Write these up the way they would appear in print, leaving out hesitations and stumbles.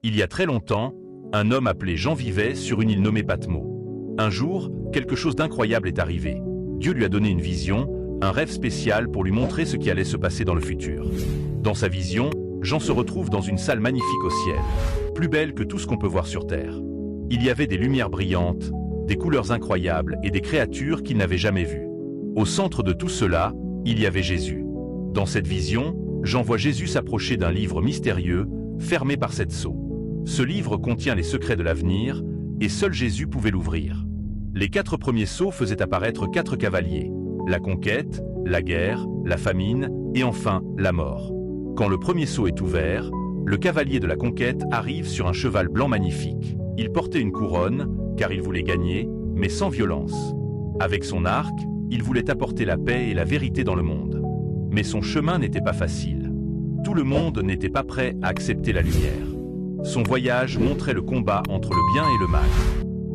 Il y a très longtemps, un homme appelé Jean vivait sur une île nommée Patmos. Un jour, quelque chose d'incroyable est arrivé. Dieu lui a donné une vision, un rêve spécial pour lui montrer ce qui allait se passer dans le futur. Dans sa vision, Jean se retrouve dans une salle magnifique au ciel, plus belle que tout ce qu'on peut voir sur terre. Il y avait des lumières brillantes, des couleurs incroyables et des créatures qu'il n'avait jamais vues. Au centre de tout cela, il y avait Jésus. Dans cette vision, Jean voit Jésus s'approcher d'un livre mystérieux, fermé par 7 sceaux. Ce livre contient les secrets de l'avenir, et seul Jésus pouvait l'ouvrir. Les 4 premiers sceaux faisaient apparaître 4 cavaliers, la conquête, la guerre, la famine, et enfin la mort. Quand le premier sceau est ouvert, le cavalier de la conquête arrive sur un cheval blanc magnifique. Il portait une couronne, car il voulait gagner, mais sans violence. Avec son arc, il voulait apporter la paix et la vérité dans le monde. Mais son chemin n'était pas facile. Tout le monde n'était pas prêt à accepter la lumière. Son voyage montrait le combat entre le bien et le mal.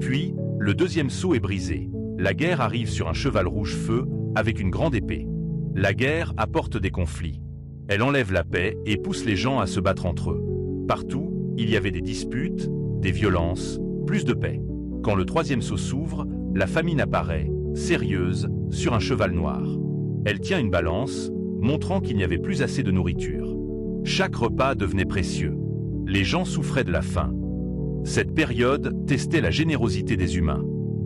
Puis, le deuxième sceau est brisé. La guerre arrive sur un cheval rouge feu avec une grande épée. La guerre apporte des conflits. Elle enlève la paix et pousse les gens à se battre entre eux. Partout, il y avait des disputes, des violences, plus de paix. Quand le troisième sceau s'ouvre, la famine apparaît, sérieuse, sur un cheval noir. Elle tient une balance, montrant qu'il n'y avait plus assez de nourriture. Chaque repas devenait précieux. Les gens souffraient de la faim. Cette période testait la générosité des humains.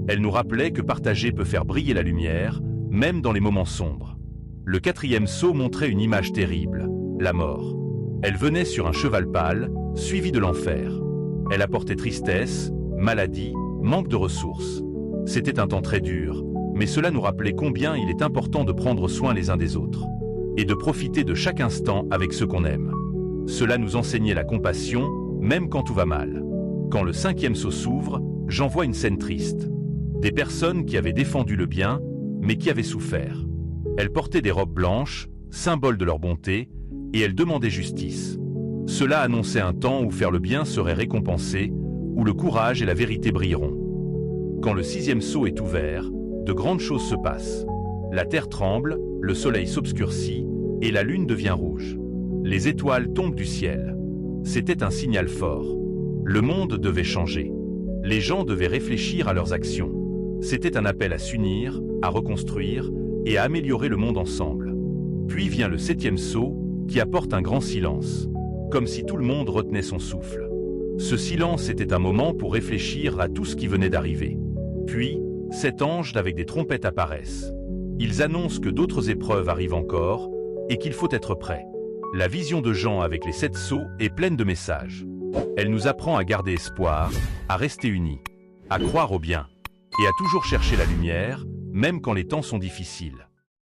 Elle nous rappelait que partager peut faire briller la lumière, même dans les moments sombres. Le quatrième sceau montrait une image terrible, la mort. Elle venait sur un cheval pâle, suivi de l'enfer. Elle apportait tristesse, maladie, manque de ressources. C'était un temps très dur, mais cela nous rappelait combien il est important de prendre soin les uns des autres et de profiter de chaque instant avec ceux qu'on aime. Cela nous enseignait la compassion, même quand tout va mal. Quand le cinquième sceau s'ouvre, j'en vois une scène triste. Des personnes qui avaient défendu le bien, mais qui avaient souffert. Elles portaient des robes blanches, symbole de leur bonté, et elles demandaient justice. Cela annonçait un temps où faire le bien serait récompensé, où le courage et la vérité brilleront. Quand le sixième sceau est ouvert, de grandes choses se passent. La terre tremble, le soleil s'obscurcit, et la lune devient rouge. Les étoiles tombent du ciel. C'était un signal fort. Le monde devait changer. Les gens devaient réfléchir à leurs actions. C'était un appel à s'unir, à reconstruire et à améliorer le monde ensemble. Puis vient le septième sceau, qui apporte un grand silence, comme si tout le monde retenait son souffle. Ce silence était un moment pour réfléchir à tout ce qui venait d'arriver. Puis, 7 anges avec des trompettes apparaissent. Ils annoncent que d'autres épreuves arrivent encore et qu'il faut être prêt. La vision de Jean avec les 7 sceaux est pleine de messages. Elle nous apprend à garder espoir, à rester unis, à croire au bien et à toujours chercher la lumière, même quand les temps sont difficiles.